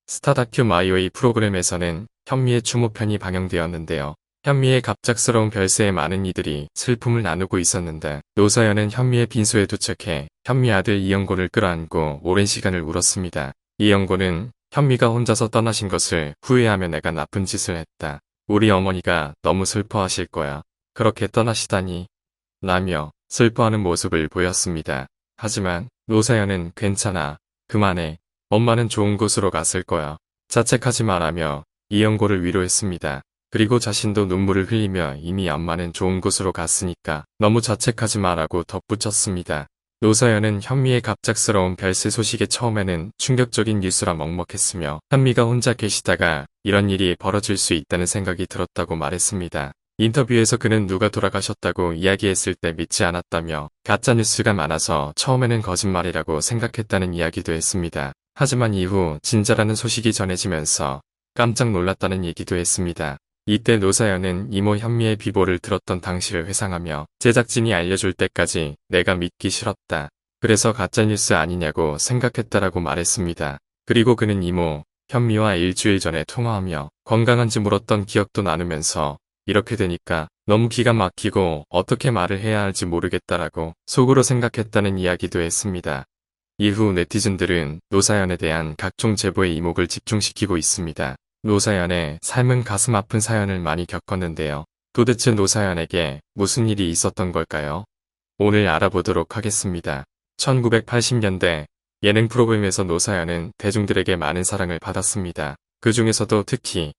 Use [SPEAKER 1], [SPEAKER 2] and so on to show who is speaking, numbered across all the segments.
[SPEAKER 1] 스타 다큐 마이웨이 프로그램에서는 현미의 추모편이 방영되었는데요. 현미의 갑작스러운 별세에 많은 이들이 슬픔을 나누고 있었는데 노사연은 현미의 빈소에 도착해 현미 아들 이영곤을 끌어안고 오랜 시간을 울었습니다. 이영곤은 현미가 혼자서 떠나신 것을 후회하며 내가 나쁜 짓을 했다. 우리 어머니가 너무 슬퍼하실 거야. 그렇게 떠나시다니. 라며 슬퍼하는 모습을 보였습니다. 하지만 노사연은 괜찮아. 그만해. 엄마는 좋은 곳으로 갔을 거야. 자책하지 말라며 이영고를 위로했습니다. 그리고 자신도 눈물을 흘리며 이미 엄마는 좋은 곳으로 갔으니까 너무 자책하지 마라고 덧붙였습니다. 노사연은 현미의 갑작스러운 별세 소식에 처음에는 충격적인 뉴스라 먹먹했으며 현미가 혼자 계시다가 이런 일이 벌어질 수 있다는 생각이 들었다고 말했습니다. 인터뷰에서 그는 누가 돌아가셨다고 이야기했을 때 믿지 않았다며 가짜뉴스가 많아서 처음에는 거짓말이라고 생각했다는 이야기도 했습니다. 하지만 이후 진짜라는 소식이 전해지면서 깜짝 놀랐다는 얘기도 했습니다. 이때 노사연은 이모 현미의 비보를 들었던 당시를 회상하며 제작진이 알려줄 때까지 내가 믿기 싫었다. 그래서 가짜뉴스 아니냐고 생각했다라고 말했습니다. 그리고 그는 이모 현미와 일주일 전에 통화하며 건강한지 물었던 기억도 나누면서 이렇게 되니까 너무 기가 막히고 어떻게 말을 해야 할지 모르겠다라고 속으로 생각했다는 이야기도 했습니다. 이후 네티즌들은 노사연에 대한 각종 제보에 이목을 집중시키고 있습니다. 노사연의 삶은 가슴 아픈 사연을 많이 겪었는데요. 도대체 노사연에게 무슨 일이 있었던 걸까요? 오늘 알아보도록 하겠습니다. 1980년대 예능 프로그램에서 노사연은 대중들에게 많은 사랑을 받았습니다. 그 중에서도 특히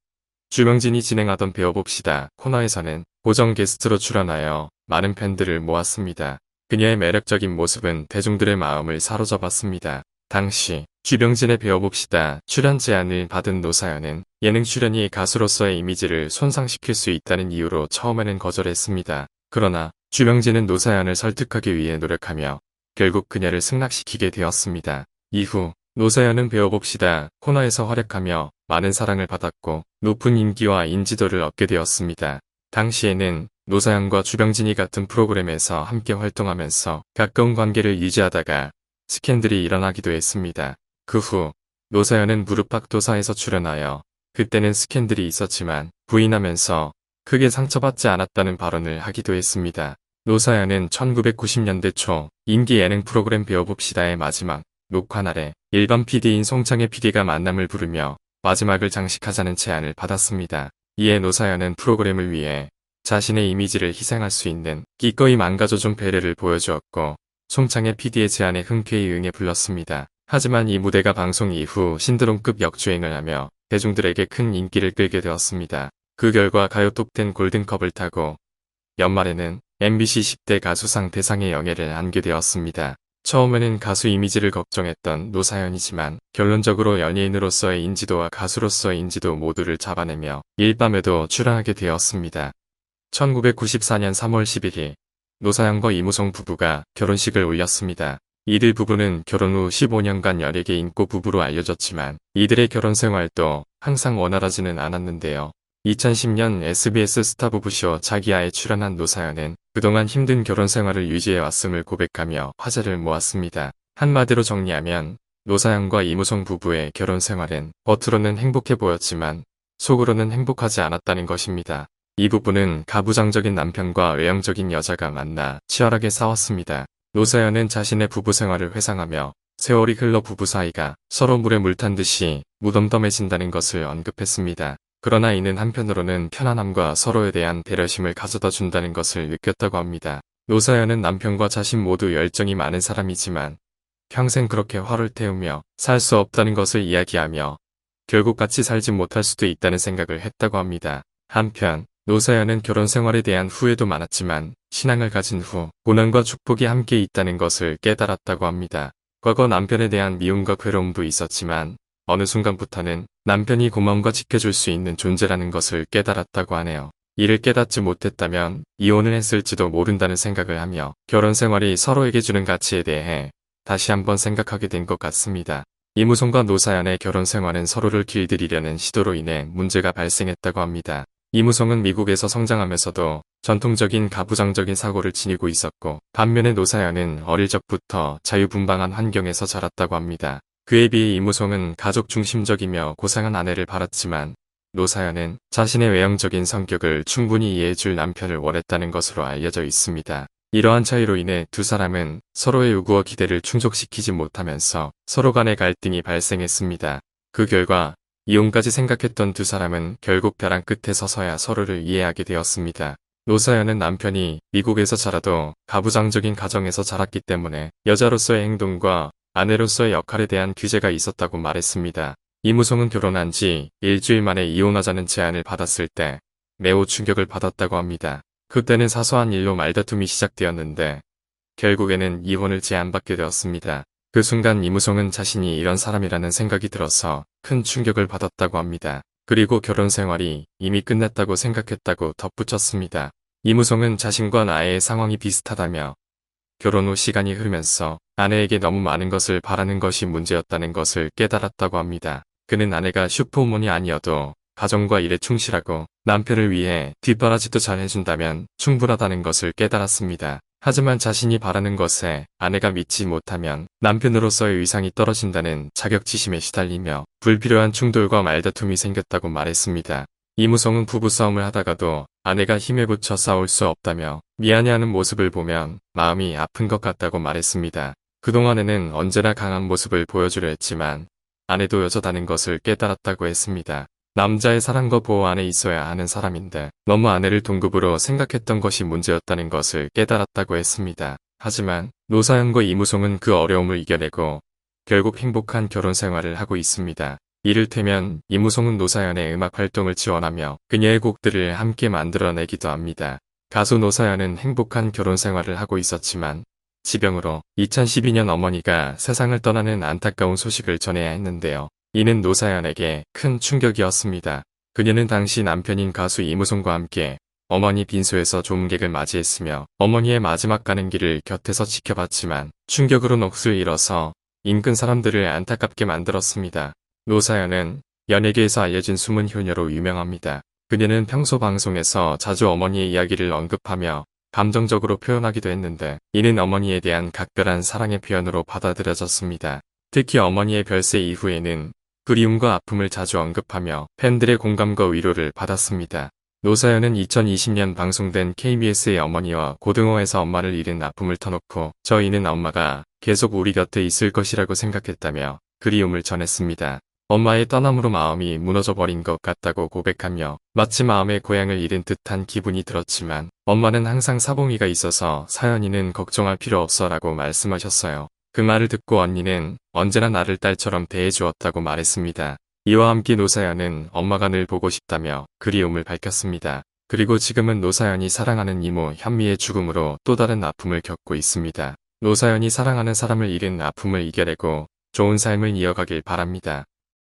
[SPEAKER 1] 주명진이 진행하던 배워봅시다 코너에서는 고정 게스트로 출연하여 많은 팬들을 모았습니다. 그녀의 매력적인 모습은 대중들의 마음을 사로잡았습니다. 당시 주명진의 배워봅시다 출연 제안을 받은 노사연은 예능 출연이 가수로서의 이미지를 손상시킬 수 있다는 이유로 처음에는 거절했습니다. 그러나 주명진은 노사연을 설득하기 위해 노력하며 결국 그녀를 승낙시키게 되었습니다. 이후 노사연은 배워봅시다 코너에서 활약하며 많은 사랑을 받았고 높은 인기와 인지도를 얻게 되었습니다. 당시에는 노사연과 주병진이 같은 프로그램에서 함께 활동하면서 가까운 관계를 유지하다가 스캔들이 일어나기도 했습니다. 그 후 노사연은 무릎팍도사에서 출연하여 그때는 스캔들이 있었지만 부인하면서 크게 상처받지 않았다는 발언을 하기도 했습니다. 노사연은 1990년대 초 인기 예능 프로그램 배워봅시다의 마지막 녹화 날에 일반 PD인 송창의 PD가 만남을 부르며 마지막을 장식하자는 제안을 받았습니다. 이에 노사연은 프로그램을 위해 자신의 이미지를 희생할 수 있는 기꺼이 망가져준 배려를 보여주었고 송창의 PD의 제안에 흔쾌히 응해 불렀습니다. 하지만 이 무대가 방송 이후 신드롬급 역주행을 하며 대중들에게 큰 인기를 끌게 되었습니다. 그 결과 가요 톱10 골든컵을 타고 연말에는 MBC 10대 가수상 대상의 영예를 안게 되었습니다. 처음에는 가수 이미지를 걱정했던 노사연이지만 결론적으로 연예인으로서의 인지도와 가수로서의 인지도 모두를 잡아내며 일밤에도 출연하게 되었습니다. 1994년 3월 11일 노사연과 이무송 부부가 결혼식을 올렸습니다. 이들 부부는 결혼 후 15년간 열애계 인고 부부로 알려졌지만 이들의 결혼 생활도 항상 원활하지는 않았는데요. 2010년 SBS 스타 부부쇼 자기야에 출연한 노사연은 그동안 힘든 결혼 생활을 유지해왔음을 고백하며 화제를 모았습니다. 한마디로 정리하면 노사연과 이무송 부부의 결혼 생활은 겉으로는 행복해 보였지만 속으로는 행복하지 않았다는 것입니다. 이 부부는 가부장적인 남편과 외형적인 여자가 만나 치열하게 싸웠습니다. 노사연은 자신의 부부 생활을 회상하며 세월이 흘러 부부 사이가 서로 물에 물 탄 듯이 무덤덤해진다는 것을 언급했습니다. 그러나 이는 한편으로는 편안함과 서로에 대한 배려심을 가져다 준다는 것을 느꼈다고 합니다. 노사연은 남편과 자신 모두 열정이 많은 사람이지만 평생 그렇게 화를 태우며 살 수 없다는 것을 이야기하며 결국 같이 살지 못할 수도 있다는 생각을 했다고 합니다. 한편 노사연은 결혼 생활에 대한 후회도 많았지만 신앙을 가진 후 고난과 축복이 함께 있다는 것을 깨달았다고 합니다. 과거 남편에 대한 미움과 괴로움도 있었지만 어느 순간부터는 남편이 고마움과 지켜줄 수 있는 존재라는 것을 깨달았다고 하네요. 이를 깨닫지 못했다면 이혼을 했을지도 모른다는 생각을 하며 결혼 생활이 서로에게 주는 가치에 대해 다시 한번 생각하게 된 것 같습니다. 이무송과 노사연의 결혼 생활은 서로를 길들이려는 시도로 인해 문제가 발생했다고 합니다. 이무송은 미국에서 성장하면서도 전통적인 가부장적인 사고를 지니고 있었고 반면에 노사연은 어릴 적부터 자유분방한 환경에서 자랐다고 합니다. 그에 비해 이무송은 가족 중심적이며 고상한 아내를 바랐지만 노사연은 자신의 외형적인 성격을 충분히 이해해줄 남편을 원했다는 것으로 알려져 있습니다. 이러한 차이로 인해 두 사람은 서로의 요구와 기대를 충족시키지 못하면서 서로 간의 갈등이 발생했습니다. 그 결과 이혼까지 생각했던 두 사람은 결국 벼랑 끝에 서서야 서로를 이해하게 되었습니다. 노사연은 남편이 미국에서 자라도 가부장적인 가정에서 자랐기 때문에 여자로서의 행동과 아내로서의 역할에 대한 규제가 있었다고 말했습니다. 이무송은 결혼한 지 일주일 만에 이혼하자는 제안을 받았을 때 매우 충격을 받았다고 합니다. 그때는 사소한 일로 말다툼이 시작되었는데 결국에는 이혼을 제안받게 되었습니다. 그 순간 이무송은 자신이 이런 사람이라는 생각이 들어서 큰 충격을 받았다고 합니다. 그리고 결혼 생활이 이미 끝났다고 생각했다고 덧붙였습니다. 이무송은 자신과 나의 상황이 비슷하다며 결혼 후 시간이 흐르면서 아내에게 너무 많은 것을 바라는 것이 문제였다는 것을 깨달았다고 합니다. 그는 아내가 슈퍼우먼이 아니어도 가정과 일에 충실하고 남편을 위해 뒷바라지도 잘 해준다면 충분하다는 것을 깨달았습니다. 하지만 자신이 바라는 것에 아내가 믿지 못하면 남편으로서의 위상이 떨어진다는 자격지심에 시달리며 불필요한 충돌과 말다툼이 생겼다고 말했습니다. 이무송은 부부싸움을 하다가도 아내가 힘에 부쳐 싸울 수 없다며 미안해하는 모습을 보면 마음이 아픈 것 같다고 말했습니다. 그동안에는 언제나 강한 모습을 보여주려 했지만 아내도 여자다는 것을 깨달았다고 했습니다. 남자의 사랑과 보호 안에 있어야 하는 사람인데 너무 아내를 동급으로 생각했던 것이 문제였다는 것을 깨달았다고 했습니다. 하지만 노사연과 이무송은 그 어려움을 이겨내고 결국 행복한 결혼 생활을 하고 있습니다. 이를테면 이무송은 노사연의 음악 활동을 지원하며 그녀의 곡들을 함께 만들어내기도 합니다. 가수 노사연은 행복한 결혼 생활을 하고 있었지만 지병으로 2012년 어머니가 세상을 떠나는 안타까운 소식을 전해야 했는데요. 이는 노사연에게 큰 충격이었습니다. 그녀는 당시 남편인 가수 이무송과 함께 어머니 빈소에서 조문객을 맞이했으며 어머니의 마지막 가는 길을 곁에서 지켜봤지만 충격으로 넋을 잃어서 인근 사람들을 안타깝게 만들었습니다. 노사연은 연예계에서 알려진 숨은 효녀로 유명합니다. 그녀는 평소 방송에서 자주 어머니의 이야기를 언급하며 감정적으로 표현하기도 했는데 이는 어머니에 대한 각별한 사랑의 표현으로 받아들여졌습니다. 특히 어머니의 별세 이후에는 그리움과 아픔을 자주 언급하며 팬들의 공감과 위로를 받았습니다. 노사연은 2020년 방송된 KBS의 어머니와 고등어에서 엄마를 잃은 아픔을 터놓고 저희는 엄마가 계속 우리 곁에 있을 것이라고 생각했다며 그리움을 전했습니다. 엄마의 떠남으로 마음이 무너져버린 것 같다고 고백하며 마치 마음의 고향을 잃은 듯한 기분이 들었지만 엄마는 항상 사봉이가 있어서 사연이는 걱정할 필요 없어 라고 말씀하셨어요. 그 말을 듣고 언니는 언제나 나를 딸처럼 대해주었다고 말했습니다. 이와 함께 노사연은 엄마가 늘 보고 싶다며 그리움을 밝혔습니다. 그리고 지금은 노사연이 사랑하는 이모 현미의 죽음으로 또 다른 아픔을 겪고 있습니다. 노사연이 사랑하는 사람을 잃은 아픔을 이겨내고 좋은 삶을 이어가길 바랍니다.